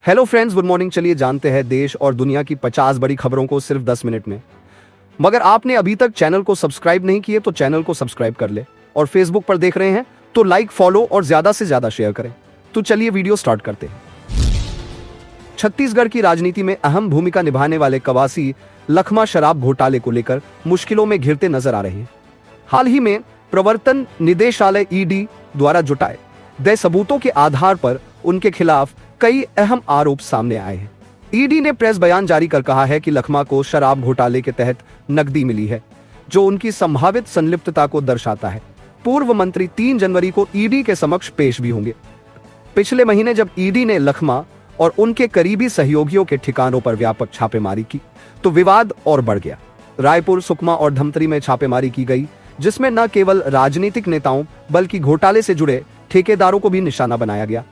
Hello friends, good morning. चलिए जानते हैं देश और दुनिया की 50 बड़ी खबरों को सिर्फ 10 मिनट में। मगर आपने अभी तक चैनल को सब्सक्राइब नहीं किए तो चैनल को सब्सक्राइब कर ले, और फेसबुक पर देख रहे हैं तो लाइक, फॉलो और ज्यादा से ज्यादा शेयर करें। तो चलिए वीडियो स्टार्ट करते हैं। छत्तीसगढ़ की राजनीति में अहम भूमिका निभाने वाले कवासी लखमा शराब घोटाले को लेकर मुश्किलों में घिरते नजर आ रहे हैं। हाल ही में प्रवर्तन निदेशालय ईडी द्वारा जुटाए गए सबूतों के आधार पर उनके खिलाफ कई अहम आरोप सामने आए हैं। ईडी ने प्रेस बयान जारी कर कहा है कि लखमा को शराब घोटाले के तहत नकदी मिली है, जो उनकी संभावित संलिप्तता को दर्शाता है। पूर्व मंत्री 3 जनवरी को ईडी के समक्ष पेश भी होंगे। पिछले महीने जब ईडी ने लखमा और उनके करीबी सहयोगियों के ठिकानों पर व्यापक छापेमारी की तो विवाद और बढ़ गया। रायपुर, सुकमा और धमतरी में छापेमारी की गई, जिसमें न केवल राजनीतिक नेताओं बल्कि घोटाले से जुड़े ठेकेदारों को भी निशाना बनाया गया।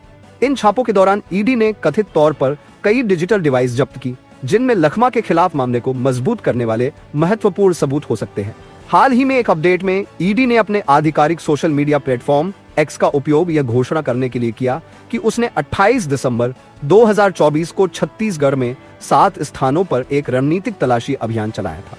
इन छापों के दौरान ईडी ने कथित तौर पर कई डिजिटल डिवाइस जब्त की, जिनमें लखमा के खिलाफ मामले को मजबूत करने वाले महत्वपूर्ण सबूत हो सकते हैं। हाल ही में एक अपडेट में ईडी ने अपने आधिकारिक सोशल मीडिया प्लेटफॉर्म एक्स का उपयोग यह घोषणा करने के लिए किया कि उसने 28 दिसंबर 2024 को छत्तीसगढ़ में 7 स्थानों पर एक रणनीतिक तलाशी अभियान चलाया था।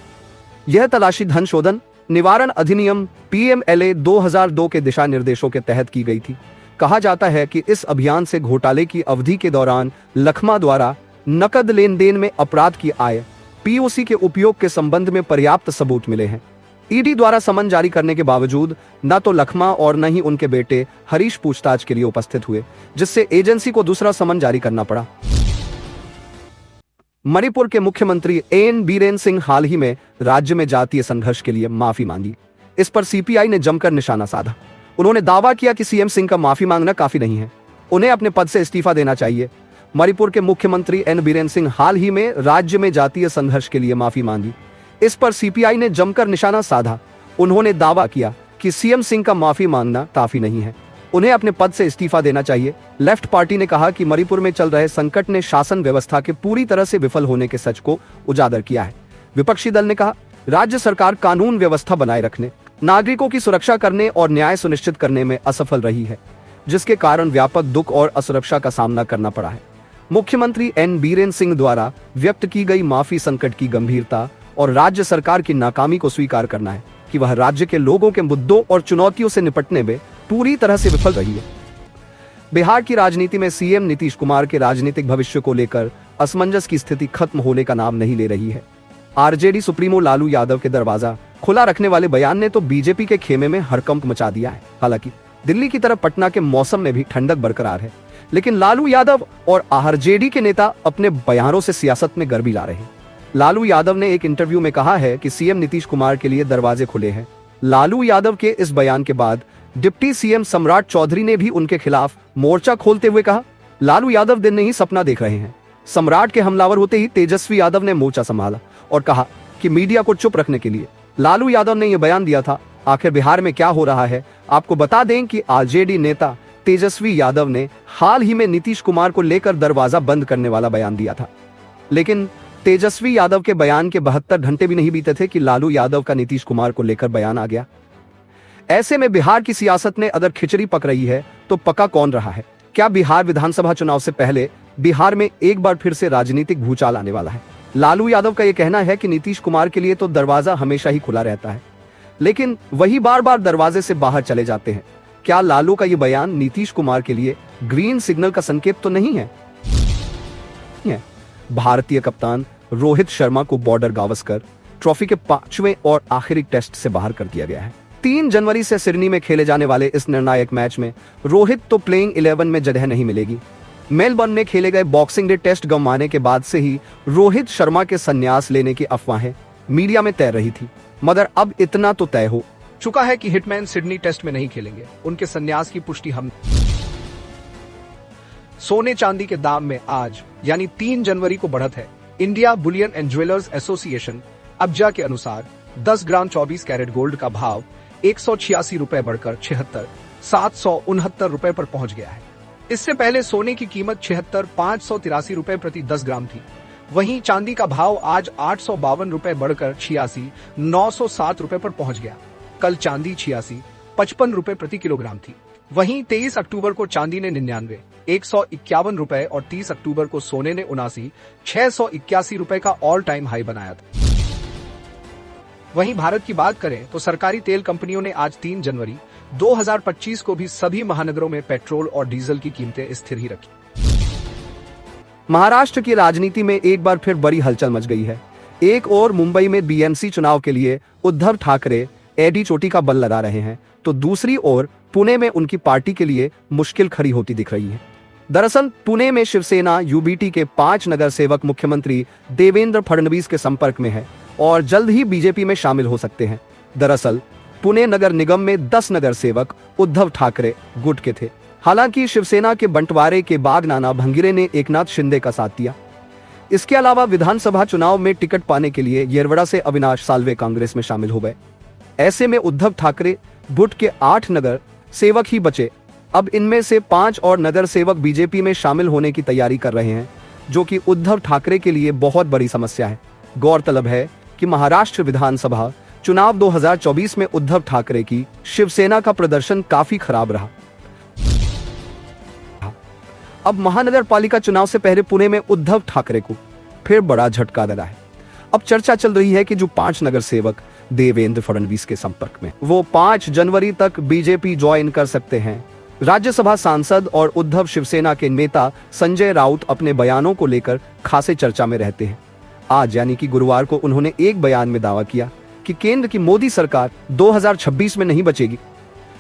यह तलाशी धन शोधन निवारण अधिनियम PMLA 2002 के दिशा निर्देशों के तहत की गई थी। कहा जाता है कि इस अभियान से घोटाले की अवधि के दौरान लखमा द्वारा नकद लेन देन में अपराध की आय POC के उपयोग के संबंध में पर्याप्त सबूत मिले हैं। ईडी द्वारा समन जारी करने के बावजूद न तो लखमा और न ही उनके बेटे हरीश पूछताछ के लिए उपस्थित हुए, जिससे एजेंसी को दूसरा समन जारी करना पड़ा। मणिपुर के मुख्यमंत्री एन बीरेन सिंह हाल ही में राज्य में जातीय संघर्ष के लिए माफी मांगी। इस पर CPI ने जमकर निशाना साधा। उन्होंने दावा किया कि CM सिंह का माफी मांगना काफी नहीं है, उन्हें अपने पद से इस्तीफा देना चाहिए। मणिपुर के मुख्यमंत्री एन बीरेन सिंह हाल ही में राज्य में जातीय संघर्ष के लिए माफी मांगी। इस पर CPI ने जमकर निशाना साधा। उन्होंने दावा किया कि CM सिंह का माफी मांगना काफी नहीं है, उन्हें अपने पद से इस्तीफा देना चाहिए। लेफ्ट पार्टी ने कहा कि मणिपुर में चल रहे संकट ने शासन व्यवस्था के पूरी तरह से विफल होने के सच को उजागर किया है। विपक्षी दल ने कहा, राज्य सरकार कानून व्यवस्था बनाए रखने, नागरिकों की सुरक्षा करने और न्याय सुनिश्चित करने में असफल रही है, जिसके कारण व्यापक दुख और असुरक्षा का सामना करना पड़ा है। मुख्यमंत्री एन बीरेन सिंह द्वारा व्यक्त की गई माफी संकट की गंभीरता और राज्य सरकार की नाकामी को स्वीकार करना है कि वह राज्य के लोगों के मुद्दों और चुनौतियों से निपटने में पूरी तरह से विफल रही है। बिहार की राजनीति में CM नीतीश कुमार के राजनीतिक भविष्य को लेकर असमंजस की स्थिति खत्म होने का नाम नहीं ले रही है। RJD सुप्रीमो लालू यादव के दरवाजा खुला रखने वाले बयान ने तो बीजेपी के खेमे में हड़कंप मचा दिया है। हालांकि दिल्ली की तरह पटना के मौसम में भी ठंडक बरकरार है, लेकिन लालू यादव और RJD के नेता अपने बयानों से सियासत में गर्मी ला रहे हैं। लालू यादव ने एक इंटरव्यू में कहा है कि CM नीतीश कुमार के लिए दरवाजे खुले हैं। लालू यादव के इस बयान के बाद डिप्टी CM सम्राट चौधरी ने भी उनके खिलाफ मोर्चा खोलते हुए कहा, लालू यादव दिन नहीं सपना देख रहे हैं। सम्राट के हमलावर होते ही तेजस्वी यादव ने मोर्चा संभाला और कहा कि मीडिया को चुप रखने के लिए लालू यादव ने यह बयान दिया था। आखिर बिहार में क्या हो रहा है? आपको बता दें कि RJD नेता तेजस्वी यादव ने हाल ही में नीतीश कुमार को लेकर दरवाजा बंद करने वाला बयान दिया था, लेकिन तेजस्वी यादव के बयान के 72 घंटे भी नहीं बीते थे कि लालू यादव का नीतीश कुमार को लेकर बयान आ गया। ऐसे में बिहार की सियासत में अगर खिचड़ी पक रही है तो पका कौन रहा है? क्या बिहार विधानसभा चुनाव से पहले बिहार में एक बार फिर से राजनीतिक भूचाल आने वाला है? लालू यादव का यह कहना है कि नीतीश कुमार के लिए तो दरवाजा हमेशा ही खुला रहता है, लेकिन वही बार बार दरवाजे से बाहर चले जाते हैं। क्या लालू का यह बयान नीतीश कुमार के लिए ग्रीन सिग्नल का संकेत तो नहीं है? भारतीय कप्तान रोहित शर्मा को बॉर्डर गावस्कर ट्रॉफी के 5वें और आखिरी टेस्ट से बाहर कर दिया गया है। 3 जनवरी से सिडनी में खेले जाने वाले इस निर्णायक मैच में रोहित तो प्लेइंग 11 में जगह नहीं मिलेगी। मेलबर्न में खेले गए बॉक्सिंग डे टेस्ट गंवाने के बाद से ही रोहित शर्मा के संन्यास लेने की अफवाहें मीडिया में तैर रही थी, मगर अब इतना तो तय हो चुका है कि हिटमैन सिडनी टेस्ट में नहीं खेलेंगे। उनके संन्यास की पुष्टि हम सोने चांदी के दाम में आज यानी 3 जनवरी को बढ़त है। India bullion and jewellers association IBJA के अनुसार 10 ग्राम 24 कैरेट गोल्ड का भाव 186 रुपए बढ़कर 76,769 रुपए पर पहुंच गया है। इससे पहले सोने की कीमत 76,583 रुपए प्रति 10 ग्राम थी। वहीं चांदी का भाव आज 852 रुपए बढ़कर 86,907 रुपए पर पहुंच गया। कल चांदी 56,55 रुपए प्रति किलोग्राम थी। वहीं 23 अक्टूबर को चांदी ने 99, 151 रुपए और 30 अक्टूबर को सोने ने 79, 681 रुपए का ऑल टाइम हाई बनाया था। वहीं भारत की बात करें तो सरकारी तेल कंपनियों ने आज 3 जनवरी 2025 को भी सभी महानगरों में पेट्रोल और डीजल की कीमतें स्थिर ही रखी। महाराष्ट्र की राजनीति में एक बार फिर बड़ी हलचल मच गई है। एक और मुंबई में बीएमसी चुनाव के लिए उद्धव ठाकरे एडी चोटी का बल लगा रहे हैं, तो दूसरी ओर पुणे में उनकी पार्टी के लिए मुश्किल खड़ी होती दिख रही है। दरअसल पुणे में शिवसेना यूबीटी के 5 नगर सेवक मुख्यमंत्री देवेंद्र फडणवीस के संपर्क में है और जल्द ही बीजेपी में शामिल हो सकते हैं। दरअसल पुणे नगर निगम में 10 नगर सेवक उद्धव ठाकरे गुट के थे। हालांकि शिवसेना के बंटवारे के बाद नाना भंगिरे ने एकनाथ शिंदे का साथ दिया। इसके अलावा विधानसभा चुनाव में टिकट पाने के लिए येरवड़ा से अविनाश साल्वे कांग्रेस में शामिल हो गए। ऐसे में उद्धव ठाकरे गुट के 8 नगर सेवक ही बचे। अब इनमें से 5 और नगर सेवक बीजेपी में शामिल होने की तैयारी कर रहे हैं, जो कि उद्धव ठाकरे के लिए बहुत बड़ी समस्या है। गौरतलब है कि महाराष्ट्र विधानसभा चुनाव 2024 में उद्धव ठाकरे की शिवसेना का प्रदर्शन काफी खराब रहा। अब महानगर पालिका चुनाव से पहले पुणे में उद्धव ठाकरे को फिर बड़ा झटका लगा है। अब चर्चा चल रही है कि जो 5 नगर सेवक देवेंद्र फडणवीस के संपर्क में, वो 5 जनवरी तक बीजेपी ज्वाइन कर सकते हैं। राज्यसभा सांसद और उद्धव शिवसेना के नेता संजय राउत अपने बयानों को लेकर खासे चर्चा में रहते हैं। आज यानी कि गुरुवार को उन्होंने एक बयान में दावा किया कि केंद्र की मोदी सरकार 2026 में नहीं बचेगी।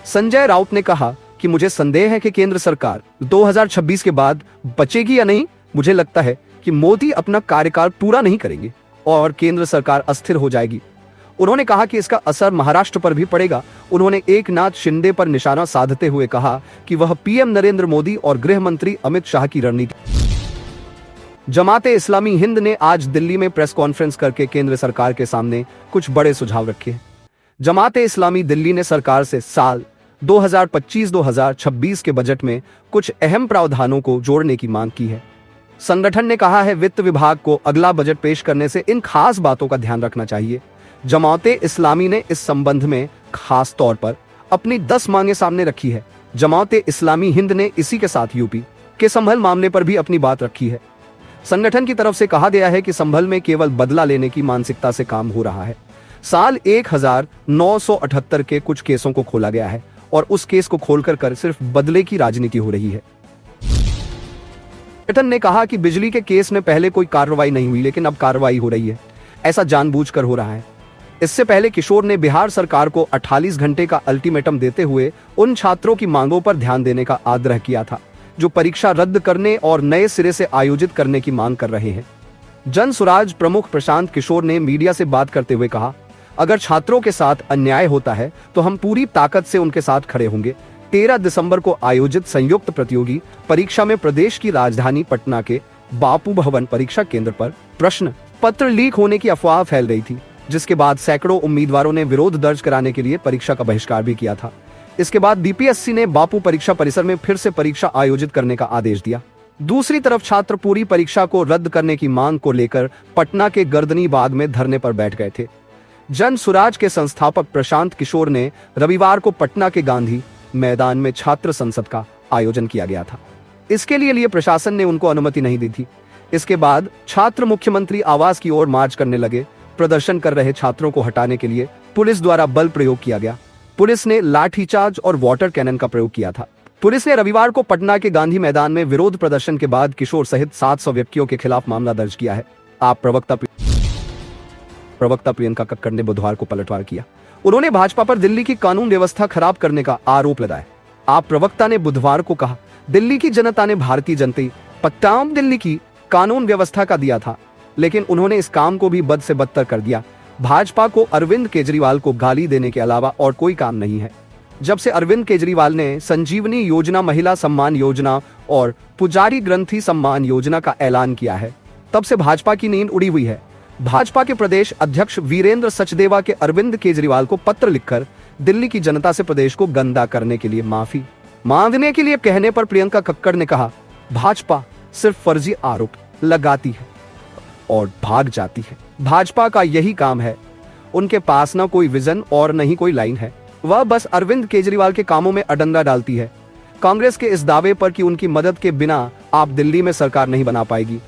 संजय राउत ने कहा कि मुझे संदेह है कि केंद्र सरकार 2026 के बाद बचेगी या नहीं। मुझे लगता है कि मोदी अपना कार्यकाल पूरा नहीं करेंगे और केंद्र सरकार अस्थिर हो जाएगी। उन्होंने कहा कि इसका असर महाराष्ट्र पर भी पड़ेगा। उन्होंने एकनाथ शिंदे पर निशाना साधते हुए कहा कि वह पीएम नरेंद्र मोदी और गृह मंत्री अमित शाह की रणनीति। जमाते इस्लामी हिंद ने आज दिल्ली में प्रेस कॉन्फ्रेंस करके केंद्र सरकार के सामने कुछ बड़े सुझाव रखे हैं। जमाते इस्लामी दिल्ली ने सरकार से साल 2025-2026 के बजट में कुछ अहम प्रावधानों को जोड़ने की मांग की है। संगठन ने कहा है वित्त विभाग को अगला बजट पेश करने से इन खास बातों का ध्यान रखना चाहिए। जमाते इस्लामी ने इस संबंध में खास तौर पर अपनी 10 मांगे सामने रखी है। जमाते इस्लामी हिंद ने इसी के साथ यूपी के संभल मामले पर भी अपनी बात रखी है। संगठन की तरफ से कहा गया है कि संभल में केवल बदला लेने की मानसिकता से काम हो रहा है। साल 1978 के कुछ केसों को खोला गया है और उस केस को खोलकर सिर्फ बदले की राजनीति हो रही है। संगठन ने कहा कि बिजली के केस में पहले कोई कार्रवाई नहीं हुई, लेकिन अब कार्रवाई हो रही है। ऐसा जानबूझकर हो रहा है। इससे पहले किशोर ने बिहार सरकार को 48 घंटे का अल्टीमेटम देते हुए उन छात्रों की मांगों पर ध्यान देने का आग्रह किया था जो परीक्षा रद्द करने और नए सिरे से आयोजित करने की मांग कर रहे हैं। जन सुराज प्रमुख प्रशांत किशोर ने मीडिया से बात करते हुए कहा, अगर छात्रों के साथ अन्याय होता है तो हम पूरी ताकत से उनके साथ खड़े होंगे। 13 दिसंबर को आयोजित संयुक्त प्रतियोगी परीक्षा में प्रदेश की राजधानी पटना के बापू भवन परीक्षा केंद्र पर प्रश्न पत्र लीक होने की अफवाह फैल रही थी, जिसके बाद सैकड़ों उम्मीदवारों ने विरोध दर्ज कराने के लिए परीक्षा का बहिष्कार भी किया था। इसके बाद बीपीएससी ने बापू परीक्षा परिसर में फिर से परीक्षा आयोजित करने का आदेश दिया। दूसरी तरफ छात्र पूरी परीक्षा को रद्द करने की मांग को लेकर पटना के गर्दनीबाग में धरने पर बैठ गए थे। जन सुराज के संस्थापक प्रशांत किशोर ने रविवार को पटना के गांधी मैदान में छात्र संसद का आयोजन किया गया था। इसके लिए प्रशासन ने उनको अनुमति नहीं दी थी। इसके बाद छात्र मुख्यमंत्री आवास की ओर मार्च करने लगे। प्रदर्शन कर रहे छात्रों को हटाने के लिए पुलिस द्वारा बल प्रयोग किया गया। पुलिस ने लाठीचार्ज और वाटर कैनन का प्रयोग किया था। पुलिस ने रविवार को पटना के गांधी मैदान में विरोध प्रदर्शन के बाद किशोर सहित 700 व्यक्तियों के खिलाफ मामला दर्ज किया है। आप प्रवक्ता प्रियंका कक्कड़ ने बुधवार को पलटवार किया। उन्होंने भाजपा पर दिल्ली की कानून व्यवस्था खराब करने का आरोप लगाया। आप प्रवक्ता ने बुधवार को कहा, दिल्ली की जनता ने भारतीय जनता पार्टी दिल्ली की कानून व्यवस्था का दिया था, लेकिन उन्होंने इस काम को भी बद से बदतर कर दिया। भाजपा को अरविंद केजरीवाल को गाली देने के अलावा और कोई काम नहीं है। जब से अरविंद केजरीवाल ने संजीवनी योजना, महिला सम्मान योजना और पुजारी ग्रंथी सम्मान योजना का ऐलान किया है, तब से भाजपा की नींद उड़ी हुई है। भाजपा के प्रदेश अध्यक्ष वीरेंद्र सचदेवा के अरविंद केजरीवाल को पत्र लिखकर दिल्ली की जनता से प्रदेश को गंदा करने के लिए माफी मांगने के लिए कहने पर प्रियंका कक्कड़ ने कहा, भाजपा सिर्फ फर्जी आरोप लगाती है और भाग जाती है। भाजपा का यही काम है। उनके पास न कोई विजन और न ही कोई लाइन है। वह बस अरविंद केजरीवाल के कामों में अडंगा डालती है। कांग्रेस के इस दावे पर कि उनकी मदद के बिना आप दिल्ली में सरकार नहीं बना पाएगी।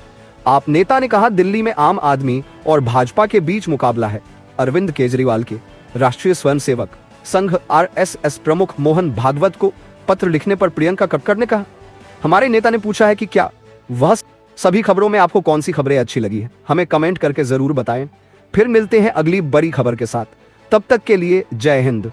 आप नेता ने कहा, दिल्ली में आम आदमी और भाजपा के बीच मुकाबला है। अरविंद केजरीवाल के राष्ट्रीय स्वयंसेवक संघ RSS प्रमुख मोहन भागवत को पत्र लिखने पर प्रियंका कक्कड़ ने कहा, हमारे नेता ने पूछा है कि क्या वह सभी खबरों में आपको कौन सी खबरें अच्छी लगी है, हमें कमेंट करके जरूर बताएं। फिर मिलते हैं अगली बड़ी खबर के साथ, तब तक के लिए जय हिंद।